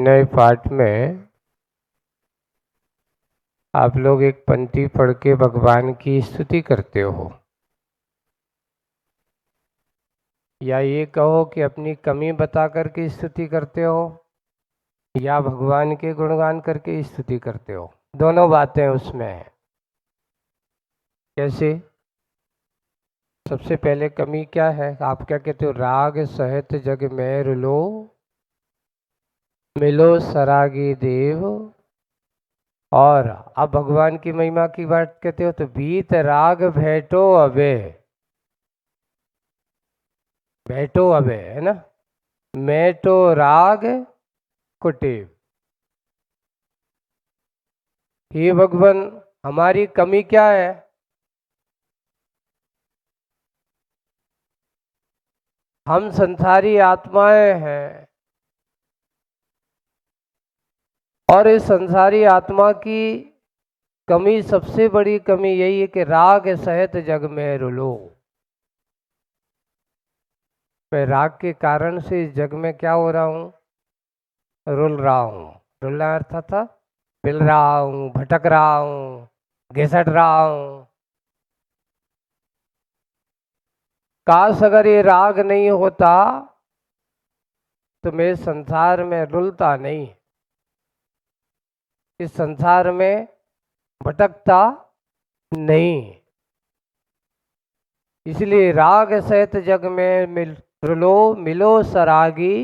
नए पाठ में आप लोग एक पंक्ति पढ़ के भगवान की स्तुति करते हो, या ये कहो कि अपनी कमी बता करके स्तुति करते हो, या भगवान के गुणगान करके स्तुति करते हो। दोनों बातें उसमें हैं। कैसे? सबसे पहले कमी क्या है? आप क्या कहते हो? राग सहित जग में रुलो, मिलो सरागी देव। और अब भगवान की महिमा की बात कहते हो तो बीत राग भेटो अबे, भेटो अबे, है ना। मेटो राग कुटीब। हे भगवान, हमारी कमी क्या है? हम संसारी आत्माएं हैं, और इस संसारी आत्मा की कमी, सबसे बड़ी कमी यही है कि राग सहित जग में रुलो। मैं राग के कारण से इस जग में क्या हो रहा हूँ? रुल रहा हूँ। रुलना अर्थ था पिल रहा हूँ, भटक रहा हूँ, घिसट रहा हूँ। काश अगर ये राग नहीं होता तो मैं संसार में रुलता नहीं, इस संसार में भटकता नहीं। इसलिए राग सहित जग में रुलो, मिलो सरागी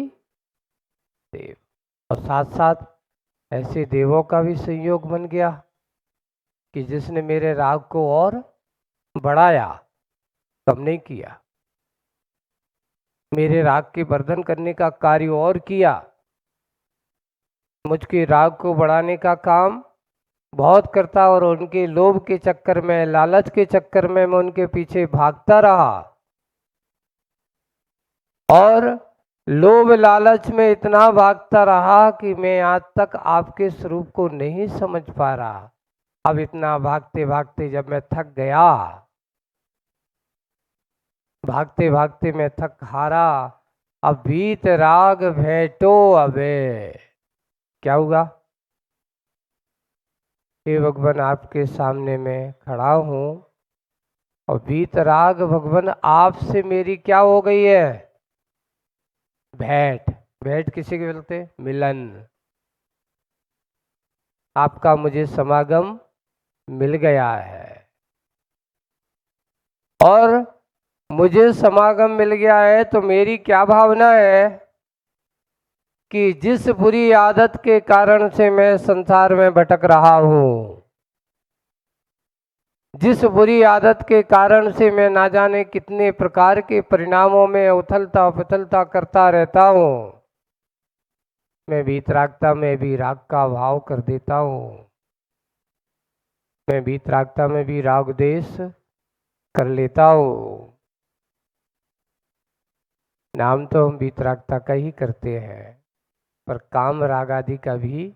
देव। और साथ साथ ऐसे देवों का भी संयोग बन गया कि जिसने मेरे राग को और बढ़ाया, कम नहीं किया। मेरे राग के वर्धन करने का कार्य और किया। मुझके राग को बढ़ाने का काम बहुत करता, और उनके लोभ के चक्कर में, लालच के चक्कर में मैं उनके पीछे भागता रहा, और लोभ लालच में इतना भागता रहा कि मैं आज तक आपके स्वरूप को नहीं समझ पा रहा। अब इतना भागते भागते जब मैं थक गया, भागते भागते मैं थक हारा, अब बीत राग भेटो अबे। क्या हुआ? हे भगवान, आपके सामने मैं खड़ा हूं, और बीत राग भगवान आपसे मेरी क्या हो गई है? भेंट। भेंट किसी के बोलते? मिलन। आपका मुझे समागम मिल गया है, और मुझे समागम मिल गया है तो मेरी क्या भावना है कि जिस बुरी आदत के कारण से मैं संसार में भटक रहा हूं, जिस बुरी आदत के कारण से मैं ना जाने कितने प्रकार के परिणामों में उथलता पुथलता करता रहता हूं, मैं वीतरागता में भी राग का भाव कर देता हूं, मैं वीतरागता में भी राग देश कर लेता हूं। नाम तो हम वीतरागता का ही करते हैं, पर काम राग आदि का भी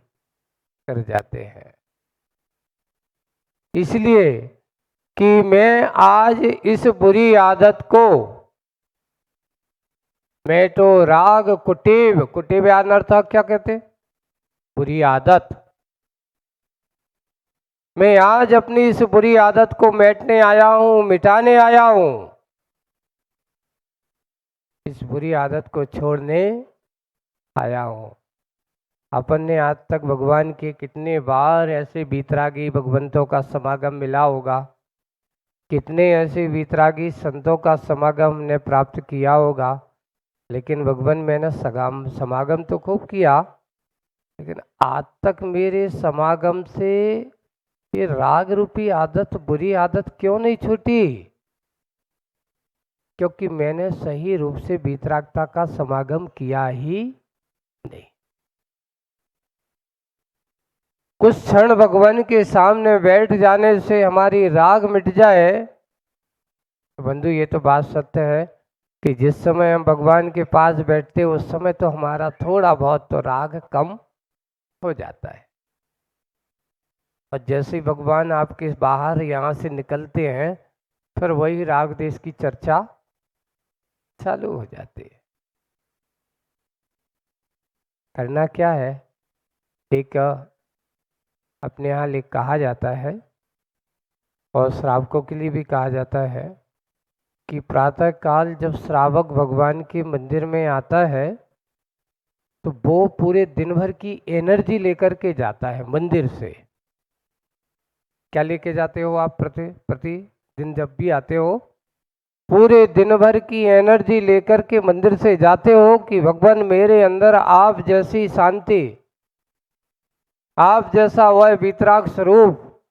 कर जाते हैं। इसलिए कि मैं आज इस बुरी आदत को, मैं तो राग कुटीब, कुटीब अनर्थ क्या कहते? बुरी आदत। मैं आज अपनी इस बुरी आदत को मिटाने आया हूं, मिटाने आया हूं। इस बुरी आदत को छोड़ने आया हूं। अपन ने आज तक भगवान के कितने बार ऐसे बीतरागी भगवंतों का समागम मिला होगा, कितने ऐसे बीतरागी संतों का समागम हमने प्राप्त किया होगा, लेकिन भगवान मैंने समागम तो खूब किया, लेकिन आज तक मेरे समागम से ये राग रूपी आदत, बुरी आदत क्यों नहीं छूटी? क्योंकि मैंने सही रूप से बीतरागता का समागम किया ही नहीं। कुछ क्षण भगवान के सामने बैठ जाने से हमारी राग मिट जाए, बंधु ये तो बात सत्य है कि जिस समय हम भगवान के पास बैठते उस समय तो हमारा थोड़ा बहुत तो राग कम हो जाता है, और जैसे ही भगवान आपके बाहर यहाँ से निकलते हैं, फिर वही राग देश की चर्चा चालू हो जाती है। करना क्या है? एक अपने यहाँ एक कहा जाता है और श्रावकों के लिए भी कहा जाता है कि प्रातः काल जब श्रावक भगवान के मंदिर में आता है तो वो पूरे दिन भर की एनर्जी लेकर के जाता है मंदिर से। क्या लेके जाते हो आप प्रति दिन जब भी आते हो? पूरे दिन भर की एनर्जी लेकर के मंदिर से जाते हो कि भगवान मेरे अंदर आप जैसी शांति, आप जैसा वह वितराग स्वरूप,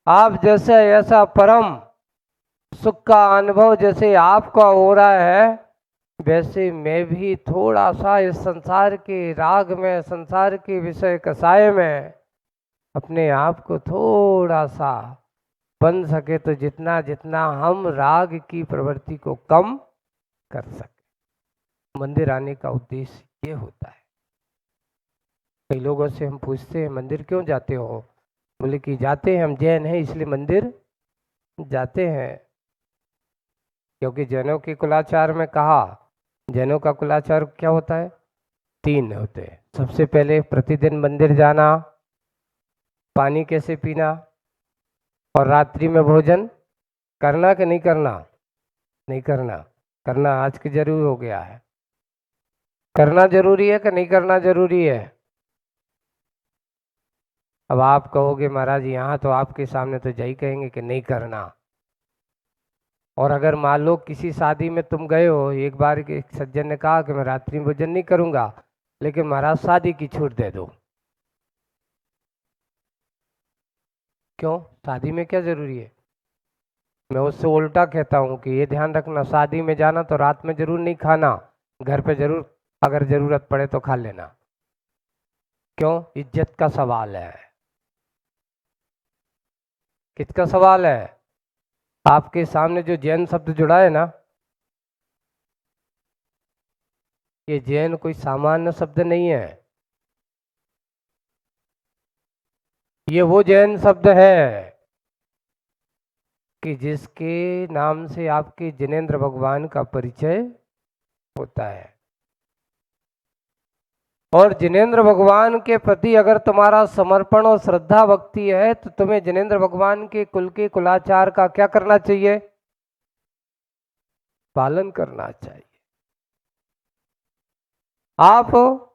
आप जैसा ऐसा परम सुख का अनुभव जैसे आपका हो रहा है, वैसे मैं भी थोड़ा सा इस संसार के राग में, संसार के विषय कसाय में अपने आप को थोड़ा सा बन सके तो जितना जितना हम राग की प्रवृत्ति को कम कर सके। मंदिर आने का उद्देश्य ये होता है। कई लोगों से हम पूछते हैं मंदिर क्यों जाते हो? बोले कि जाते हैं, हम जैन हैं इसलिए मंदिर जाते हैं। क्योंकि जैनों के कुलाचार में कहा, जैनों का कुलाचार क्या होता है? 3 होते हैं। सबसे पहले प्रतिदिन मंदिर जाना, पानी कैसे पीना, और रात्रि में भोजन करना कि नहीं करना? नहीं करना। करना आज के जरूरी हो गया है। करना जरूरी है कि नहीं करना जरूरी है? अब आप कहोगे महाराज यहाँ तो आपके सामने तो यही कहेंगे कि नहीं करना। और अगर मान लो किसी शादी में तुम गए हो, एक बार एक सज्जन ने कहा कि मैं रात्रि में भोजन नहीं करूँगा, लेकिन महाराज शादी की छूट दे दो। क्यों? शादी में क्या जरूरी है? मैं उससे उल्टा कहता हूँ कि ये ध्यान रखना, शादी में जाना तो रात में जरूर नहीं खाना, घर पे जरूर अगर जरूरत पड़े तो खा लेना। क्यों? इज्जत का सवाल है। किसका सवाल है? आपके सामने जो जैन शब्द जुड़ा है ना, ये जैन कोई सामान्य शब्द नहीं है। ये वो जैन शब्द है कि जिसके नाम से आपके जिनेंद्र भगवान का परिचय होता है। और जिनेंद्र भगवान के प्रति अगर तुम्हारा समर्पण और श्रद्धा भक्ति है तो तुम्हें जिनेंद्र भगवान के कुल के कुलाचार का क्या करना चाहिए? पालन करना चाहिए। आप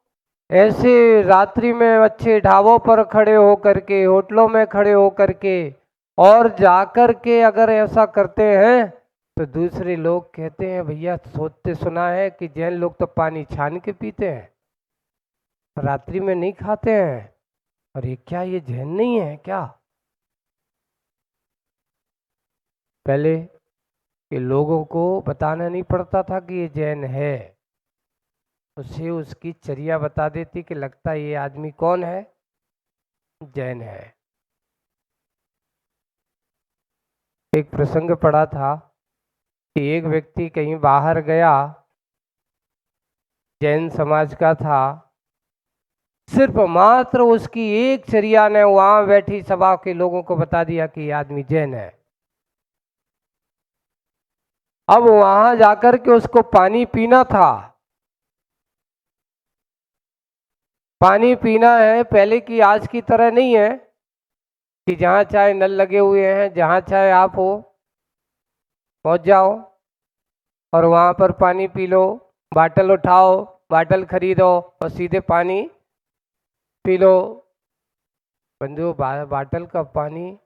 ऐसे रात्रि में अच्छे ढाबों पर खड़े होकर के, होटलों में खड़े होकर के और जाकर के अगर ऐसा करते हैं तो दूसरे लोग कहते हैं भैया सोचते सुना है कि जैन लोग तो पानी छान के पीते हैं, रात्रि में नहीं खाते हैं। अरे क्या ये जैन नहीं है क्या? पहले के लोगों को बताना नहीं पड़ता था कि ये जैन है, उसे उसकी चर्या बता देती कि लगता है ये आदमी कौन है? जैन है। एक प्रसंग पड़ा था कि एक व्यक्ति कहीं बाहर गया, जैन समाज का था, सिर्फ मात्र उसकी एक चर्या ने वहां बैठी सभा के लोगों को बता दिया कि ये आदमी जैन है। अब वहां जाकर के उसको पानी पीना था, पानी पीना है, पहले की आज की तरह नहीं है कि जहां चाहे नल लगे हुए हैं, जहां चाहे आप हो पहुंच जाओ और वहां पर पानी पी लो, बाटल उठाओ, बाटल खरीदो और सीधे पानी पी लो। बंधु बाटल का पानी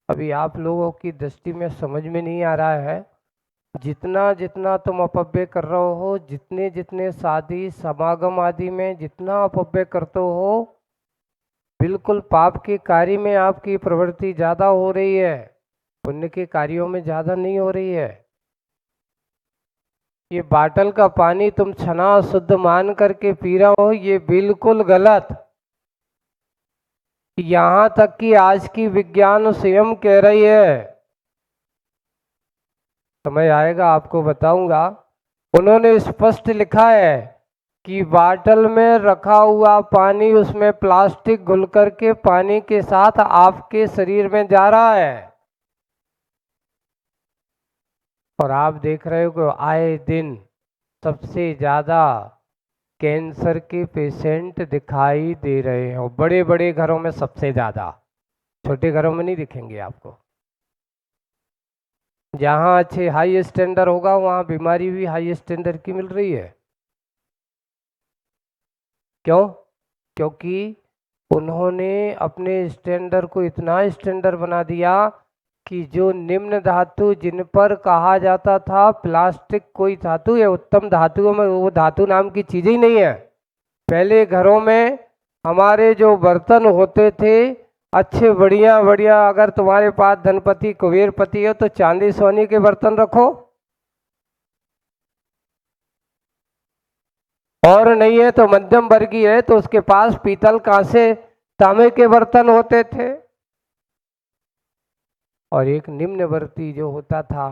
अभी आप लोगों की दृष्टि में समझ में नहीं आ रहा है। जितना जितना तुम अपव्यय कर रहे हो, जितने जितने शादी समागम आदि में जितना अपव्यय करते हो, बिल्कुल पाप के कार्य में आपकी प्रवृत्ति ज्यादा हो रही है, पुण्य के कार्यों में ज्यादा नहीं हो रही है। ये बाटल का पानी तुम छना शुद्ध मान करके पी रहे हो, ये बिल्कुल गलत। यहां तक कि आज की विज्ञान स्वयं कह रही है, समय आएगा आपको बताऊंगा, उन्होंने स्पष्ट लिखा है कि बाटल में रखा हुआ पानी उसमें प्लास्टिक घुल करके पानी के साथ आपके शरीर में जा रहा है। और आप देख रहे हो कि आए दिन सबसे ज्यादा कैंसर के पेशेंट दिखाई दे रहे हैं, और बड़े बड़े घरों में सबसे ज़्यादा, छोटे घरों में नहीं दिखेंगे आपको। जहाँ अच्छे हाई स्टैंडर्ड होगा वहाँ बीमारी भी हाई स्टैंडर्ड की मिल रही है। क्यों? क्योंकि उन्होंने अपने स्टैंडर्ड को इतना स्टैंडर्ड बना दिया कि जो निम्न धातु जिन पर कहा जाता था प्लास्टिक कोई धातु है, उत्तम धातुओं में वो धातु नाम की चीज़ ही नहीं है। पहले घरों में हमारे जो बर्तन होते थे अच्छे बढ़िया बढ़िया, अगर तुम्हारे पास धनपति कुबेरपति हो तो चांदी सोने के बर्तन रखो, और नहीं है तो मध्यम वर्गीय है तो उसके पास पीतल कांसे तांबे के बर्तन होते थे। और एक निम्न वर्ती जो होता था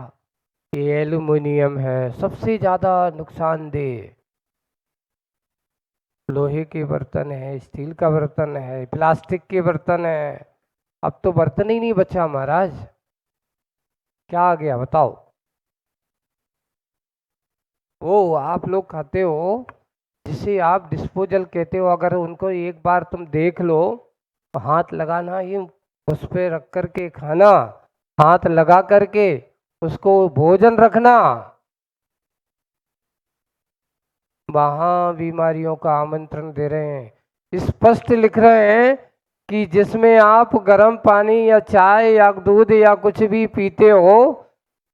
ये एल्युमिनियम है, सबसे ज़्यादा नुकसानदेह। लोहे के बर्तन है, स्टील का बर्तन है, प्लास्टिक के बर्तन है। अब तो बर्तन ही नहीं बचा महाराज। क्या आ गया बताओ? वो आप लोग खाते हो जिसे आप डिस्पोजल कहते हो, अगर उनको एक बार तुम देख लो तो हाथ लगाना, ये उस पर रख करके खाना, हाथ लगा करके उसको भोजन रखना, वहां बीमारियों का आमंत्रण दे रहे हैं। स्पष्ट लिख रहे हैं कि जिसमें आप गर्म पानी या चाय या दूध या कुछ भी पीते हो,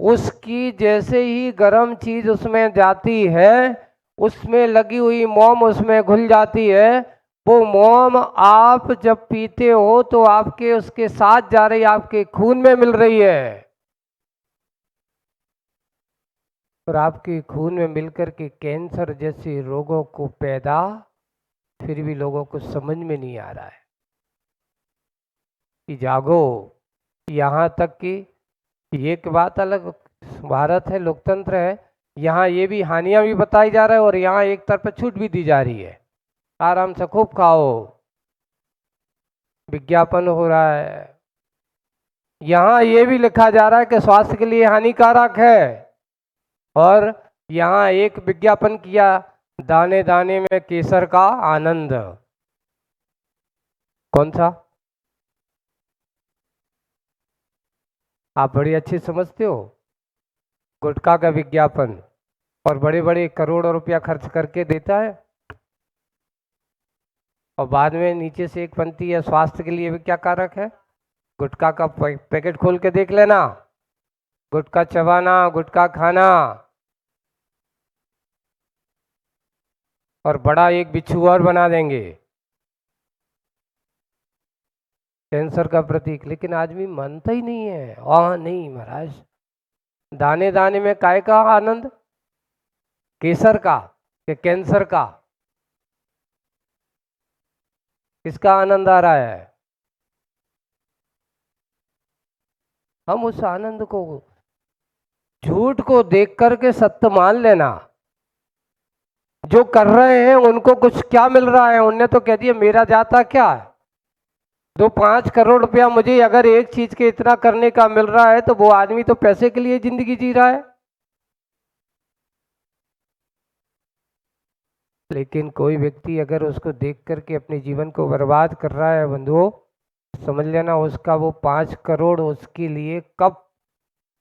उसकी जैसे ही गर्म चीज उसमें जाती है, उसमें लगी हुई मोम उसमें घुल जाती है। वो मोम आप जब पीते हो तो आपके उसके साथ जा रही, आपके खून में मिल रही है, और आपके खून में मिलकर के कैंसर जैसे रोगों को पैदा, फिर भी लोगों को समझ में नहीं आ रहा है कि जागो। यहाँ तक कि एक बात अलग, भारत है, लोकतंत्र है, यहाँ ये भी हानियां भी बताई जा रहा है और यहाँ एक तरफ छूट भी दी जा रही है। आराम से खूब खाओ, विज्ञापन हो रहा है। यहाँ ये भी लिखा जा रहा है कि स्वास्थ्य के लिए हानिकारक है, और यहाँ एक विज्ञापन किया, दाने दाने में केसर का आनंद। कौन सा? आप बड़ी अच्छी समझते हो। गुटखा का विज्ञापन, और बड़े बड़े करोड़ों रुपया खर्च करके देता है, और बाद में नीचे से एक पंक्ति है, स्वास्थ्य के लिए भी क्या कारक है। गुटखा का पैकेट खोल के देख लेना, गुटखा चबाना, गुटखा खाना, और बड़ा एक बिच्छू और बना देंगे, कैंसर का प्रतीक। लेकिन आदमी मानता ही नहीं है। नहीं महाराज, दाने दाने में काय का आनंद, केसर का कि कैंसर का? किसका आनंद आ रहा है? हम उस आनंद को, झूठ को देख करके सत्य मान लेना। जो कर रहे हैं उनको कुछ क्या मिल रहा है, उनने तो कह दिया मेरा जाता क्या है। 2-5 करोड़ रुपया मुझे अगर एक चीज के इतना करने का मिल रहा है तो वो आदमी तो पैसे के लिए जिंदगी जी रहा है। लेकिन कोई व्यक्ति अगर उसको देख करके अपने जीवन को बर्बाद कर रहा है बंधुओं, समझ लेना उसका वो 5 करोड़ उसके लिए कब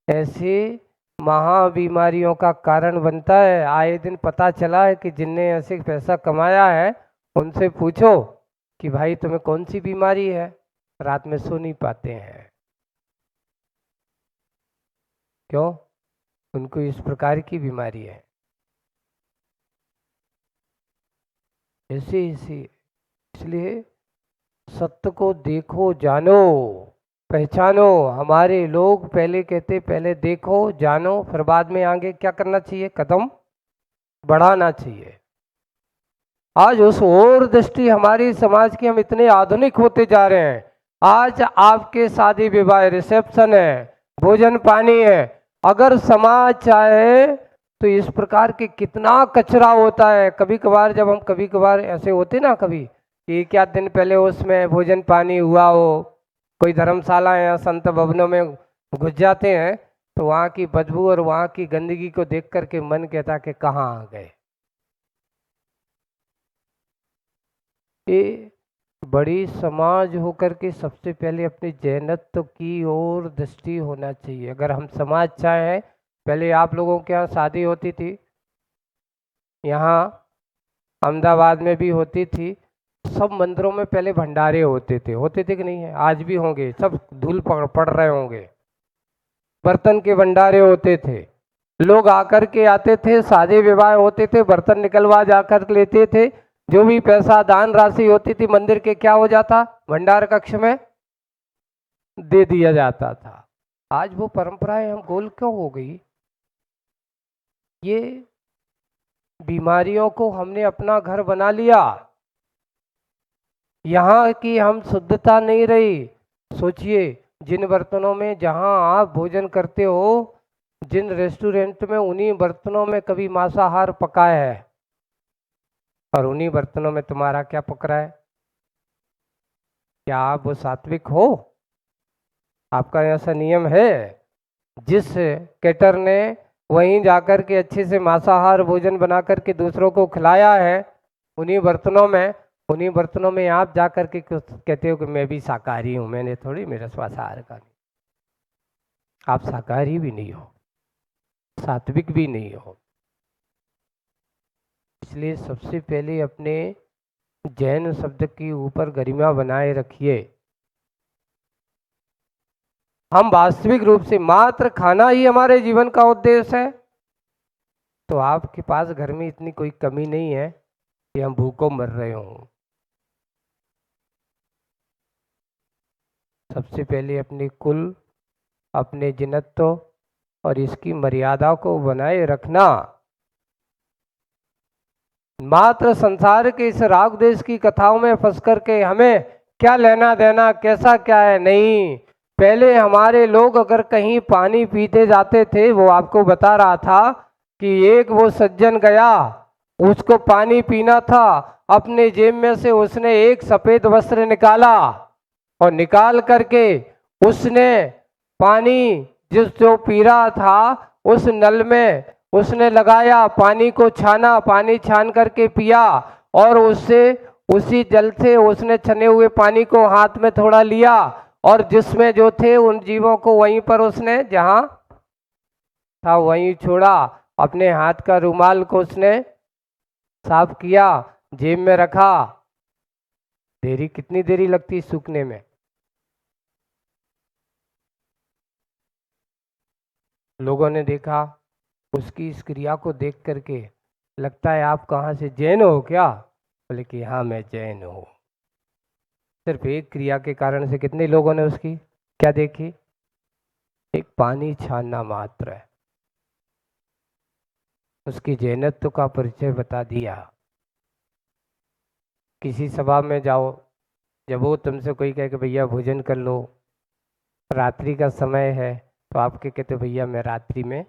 ऐसे महा बीमारियों का कारण बनता है। आए दिन पता चला है कि जिनने ऐसे पैसा कमाया है उनसे पूछो कि भाई तुम्हें कौन सी बीमारी है, रात में सो नहीं पाते हैं। क्यों? उनको इस प्रकार की बीमारी है। ऐसे ऐसे, इसलिए सत्य को देखो, जानो, पहचानो। हमारे लोग पहले कहते पहले देखो जानो, फिर बाद में आगे क्या करना चाहिए, कदम बढ़ाना चाहिए। आज उस और दृष्टि हमारी समाज की, हम इतने आधुनिक होते जा रहे हैं। आज आपके शादी विवाह रिसेप्शन है, भोजन पानी है, अगर समाज चाहे तो इस प्रकार के कितना कचरा होता है। कभी कभार जब हम, कभी कभार ऐसे होते ना, कभी एक आध दिन पहले उसमें भोजन पानी हुआ हो, कोई धर्मशाला या संत भवनों में घुस जाते हैं तो वहाँ की बदबू और वहाँ की गंदगी को देख करके मन कहता कि कहाँ आ गए। ये बड़ी समाज होकर के सबसे पहले अपने जैनत्व की ओर दृष्टि होना चाहिए। अगर हम समाज चाहें, पहले आप लोगों के यहाँ शादी होती थी, यहाँ अहमदाबाद में भी होती थी, सब मंदिरों में पहले भंडारे होते थे कि नहीं है? आज भी होंगे, सब धूल पड़ रहे होंगे। बर्तन के भंडारे होते थे, लोग आकर के आते थे, शादी विवाह होते थे, बर्तन निकलवा जाकर लेते थे, जो भी पैसा दान राशि होती थी मंदिर के क्या हो जाता, भंडार कक्ष में दे दिया जाता था। आज वो परंपराएं हम गोल क्यों हो गई? ये बीमारियों को हमने अपना घर बना लिया, यहाँ की हम शुद्धता नहीं रही। सोचिए, जिन बर्तनों में जहाँ आप भोजन करते हो, जिन रेस्टोरेंट में, उन्हीं बर्तनों में कभी मांसाहार पकाया है, और उन्हीं बर्तनों में तुम्हारा क्या पक रहा है? क्या आप वो सात्विक हो? आपका ऐसा नियम है? जिस केटर ने वहीं जाकर के अच्छे से मांसाहार भोजन बना करके दूसरों को खिलाया है, उन्हीं बर्तनों में आप जाकर के कहते हो कि मैं भी शाकाहारी हूँ, मैंने थोड़ी, मेरा स्वासाहार का नहीं। आप शाकाहारी भी नहीं हो, सात्विक भी नहीं हो। इसलिए सबसे पहले अपने जैन शब्द के ऊपर गरिमा बनाए रखिए। हम वास्तविक रूप से मात्र खाना ही हमारे जीवन का उद्देश्य है, तो आपके पास घर में इतनी कोई कमी नहीं है कि हम भूखों मर रहे हों। सबसे पहले अपने कुल, अपने जिनत्व और इसकी मर्यादा को बनाए रखना। मात्र संसार के इस राग देश की कथाओं में फंस करके हमें क्या लेना देना, कैसा क्या है, नहीं। पहले हमारे लोग अगर कहीं पानी पीते जाते थे, वो आपको बता रहा था कि एक वो सज्जन गया, उसको पानी पीना था, अपने जेब में से उसने एक सफेद वस्त्र निकाला और निकाल करके उसने पानी जो पी रहा था उस नल में उसने लगाया, पानी को छाना, पानी छान करके पिया, और उससे उसी जल से उसने छने हुए पानी को हाथ में थोड़ा लिया, और जिसमें जो थे उन जीवों को वहीं पर उसने जहां था वहीं छोड़ा। अपने हाथ का रुमाल को उसने साफ किया, जेब में रखा। कितनी देरी लगती सूखने में? लोगों ने देखा, उसकी इस क्रिया को देख करके लगता है आप कहाँ से, जैन हो क्या? बोले कि हाँ मैं जैन हूँ। सिर्फ एक क्रिया के कारण से कितने लोगों ने उसकी क्या देखी? एक पानी छानना मात्र है, उसकी जैनत्व का परिचय बता दिया। किसी सभा में जाओ, जब वो तुमसे कोई कहे कि भैया भोजन कर लो, रात्रि का समय है, तो आपके कहते भैया मैं रात्रि में